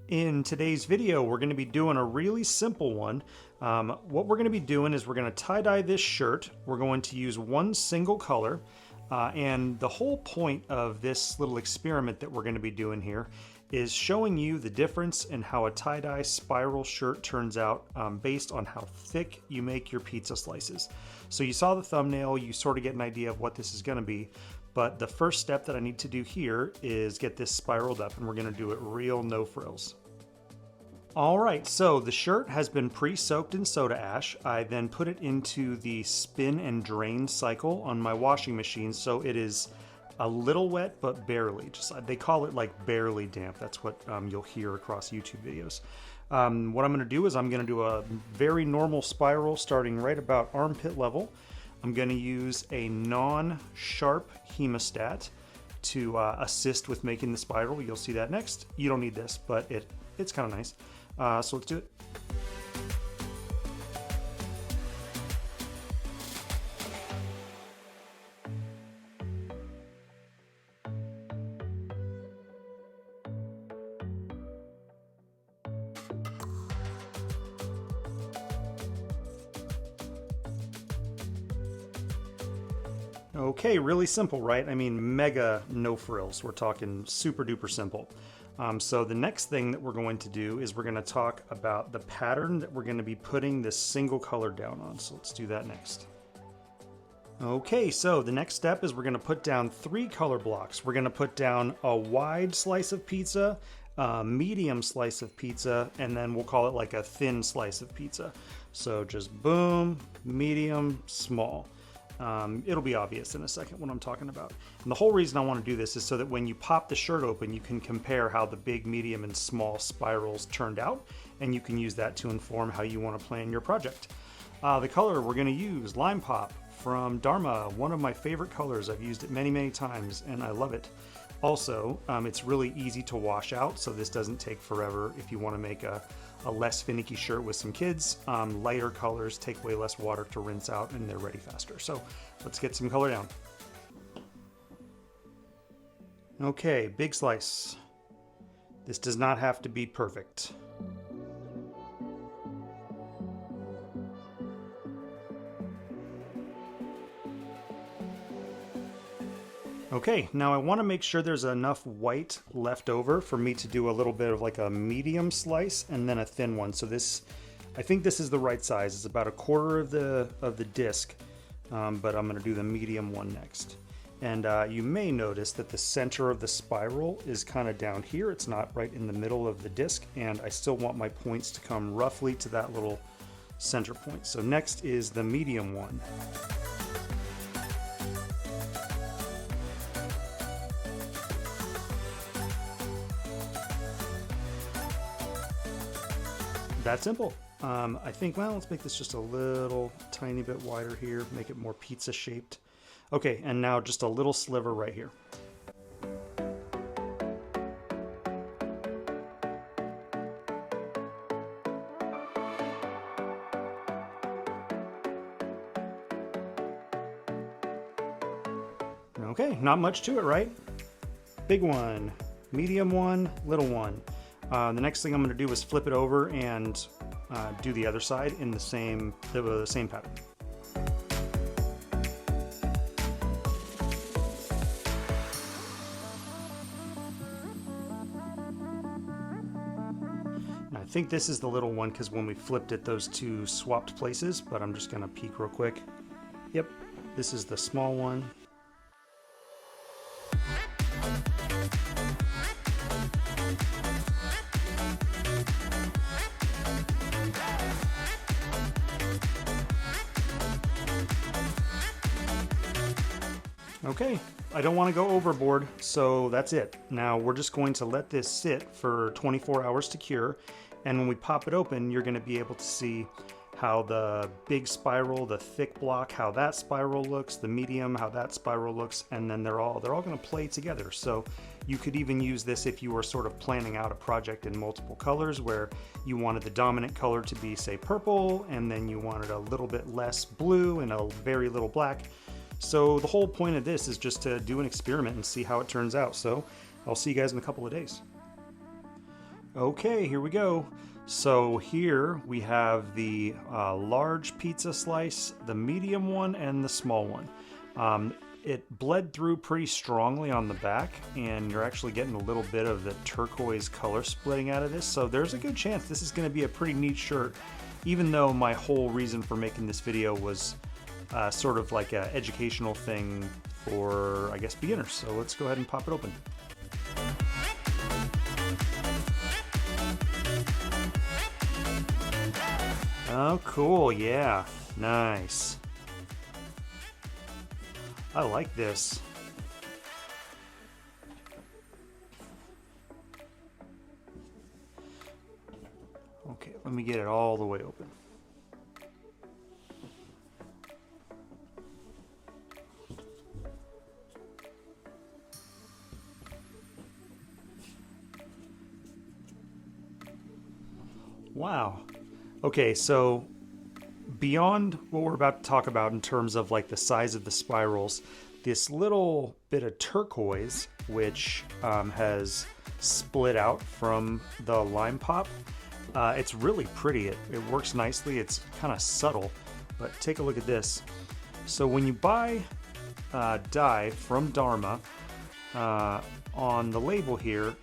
In today's video, we're going to be doing a really simple one. What we're going to be doing is we're going to tie-dye this shirt. We're going to use one single color. And the whole point of this little experiment that we're going to be doing here is showing you the difference in how a tie-dye spiral shirt turns out based on how thick you make your pizza slices. So you saw the thumbnail, you sort of get an idea of what this is going to be. But the first step that I need to do here is get this spiraled up, and we're going to do it real no frills. Alright, so the shirt has been pre-soaked in soda ash. I then put it into the spin and drain cycle on my washing machine, so it is a little wet but barely. They call it like barely damp. That's what you'll hear across YouTube videos. What I'm going to do is I'm going to do a very normal spiral starting right about armpit level. I'm going to use a non-sharp hemostat to assist with making the spiral. You'll see that next. You don't need this, but it's kind of nice. So let's do it. Okay, really simple, right? I mean, mega no frills. We're talking super duper simple. So the next thing that we're going to do is we're going to talk about the pattern that we're going to be putting this single color down on. So let's do that next. Okay, so the next step is we're going to put down 3 color blocks. We're going to put down a wide slice of pizza, a medium slice of pizza, and then we'll call it like a thin slice of pizza. So just boom, medium, small. It'll be obvious in a second what I'm talking about. And the whole reason I want to do this is so that when you pop the shirt open, you can compare how the big, medium, and small spirals turned out, and you can use that to inform how you want to plan your project. The color we're going to use, Lime Pop from Dharma, one of my favorite colors. I've used it many, many times, and I love it. Also, it's really easy to wash out, so this doesn't take forever if you want to make a less finicky shirt with some kids. Lighter colors take way less water to rinse out, and they're ready faster. So let's get some color down. Okay, big slice. This does not have to be perfect. Okay, now I want to make sure there's enough white left over for me to do a little bit of like a medium slice and then a thin one. So this, I think this is the right size. It's about 1/4 of the disc, but I'm going to do the medium one next. And you may notice that the center of the spiral is kind of down here. It's not right in the middle of the disc, and I still want my points to come roughly to that little center point. So next is the medium one. That simple. I think, well, let's make this just a little tiny bit wider here, make it more pizza shaped. Okay, and now just a little sliver right here. Okay, not much to it, right? Big one, medium one, little one. The next thing I'm going to do is flip it over and do the other side in the same pattern. Now, I think this is the little one because when we flipped it, those two swapped places, but I'm just going to peek real quick. Yep, this is the small one. Okay, I don't want to go overboard, so that's it. Now we're just going to let this sit for 24 hours to cure, and when we pop it open, you're going to be able to see how the big spiral, the thick block, how that spiral looks, the medium, how that spiral looks, and then they're all going to play together. So you could even use this if you were sort of planning out a project in multiple colors where you wanted the dominant color to be, say, purple, and then you wanted a little bit less blue and a very little black. So the whole point of this is just to do an experiment and see how it turns out. So I'll see you guys in a couple of days. Okay, here we go. So here we have the large pizza slice, the medium one, and the small one. It bled through pretty strongly on the back, and you're actually getting a little bit of the turquoise color splitting out of this, so there's a good chance this is going to be a pretty neat shirt, even though my whole reason for making this video was sort of like an educational thing for, I guess, beginners. So let's go ahead and pop it open. Oh, cool, yeah, nice. I like this. Okay, let me get it all the way open. Wow. Okay, so beyond what we're about to talk about in terms of like the size of the spirals, this little bit of turquoise, which has split out from the lime pop, it's really pretty. It works nicely. It's kind of subtle, but take a look at this. So when you buy dye from Dharma, on the label here,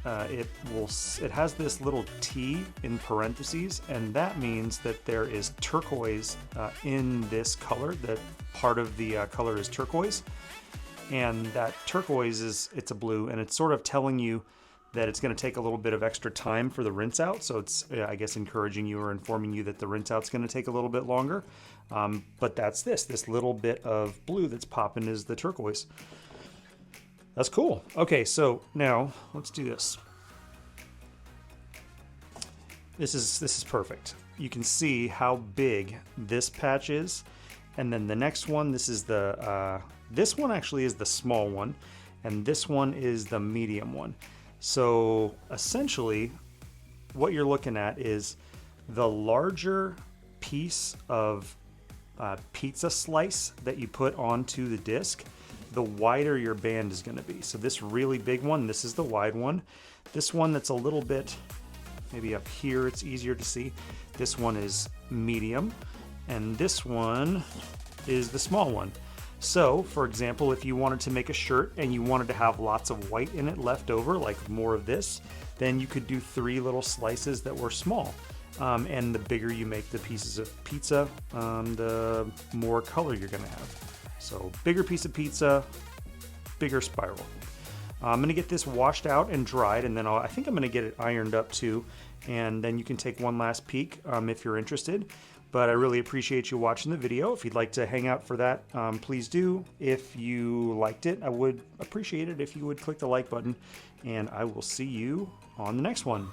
it has this little T in parentheses, and that means that there is turquoise in this color. That part of the color is turquoise, and that turquoise it's a blue, and it's sort of telling you that it's going to take a little bit of extra time for the rinse out. So it's, I guess, encouraging you or informing you that the rinse out's going to take a little bit longer. But that's this little bit of blue that's popping is the turquoise. That's cool. Okay, so now let's do this. This is perfect. You can see how big this patch is, and then the next one, this one actually is the small one, and this one is the medium one. So essentially, what you're looking at is the larger piece of pizza slice that you put onto the disc, the wider your band is going to be. So this really big one, this is the wide one. This one that's a little bit, maybe up here it's easier to see, this one is medium, and this one is the small one. So, for example, if you wanted to make a shirt and you wanted to have lots of white in it left over, like more of this, then you could do 3 little slices that were small. And the bigger you make the pieces of pizza, the more color you're going to have. So bigger piece of pizza, bigger spiral. I'm going to get this washed out and dried, and then I think I'm going to get it ironed up too, and then you can take one last peek if you're interested. But I really appreciate you watching the video. If you'd like to hang out for that, please do. If you liked it, I would appreciate it if you would click the like button, and I will see you on the next one.